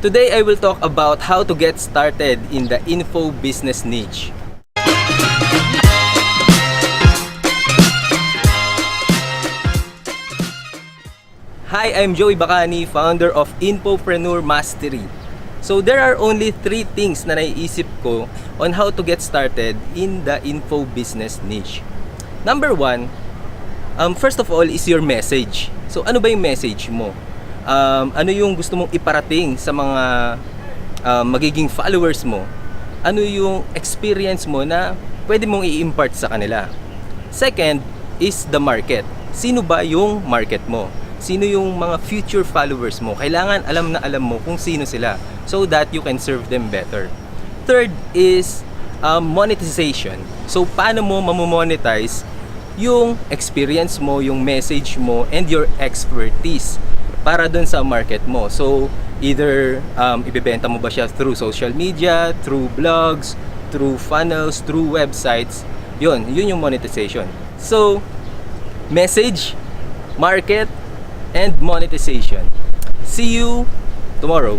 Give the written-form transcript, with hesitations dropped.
Today I will talk about how to get started in the info business niche. Hi, I'm Joey Bacani, founder of Infopreneur Mastery. So there are only 3 things na naiisip ko on how to get started in the info business niche. Number 1, first of all is your message. So ano ba yung message mo? Ano yung gusto mong iparating sa mga magiging followers mo? Ano yung experience mo na pwede mong i-impart sa kanila? Second is the market. Sino ba yung market mo? Sino yung mga future followers mo? Kailangan alam na alam mo kung sino sila so that you can serve them better. Third is monetization. So paano mo mamomonetize yung experience mo, yung message mo, and your expertise para dun sa market mo. So either ibebenta mo ba siya through social media, through blogs, through funnels, through websites. Yun yung monetization. So message, market, and monetization. See you tomorrow.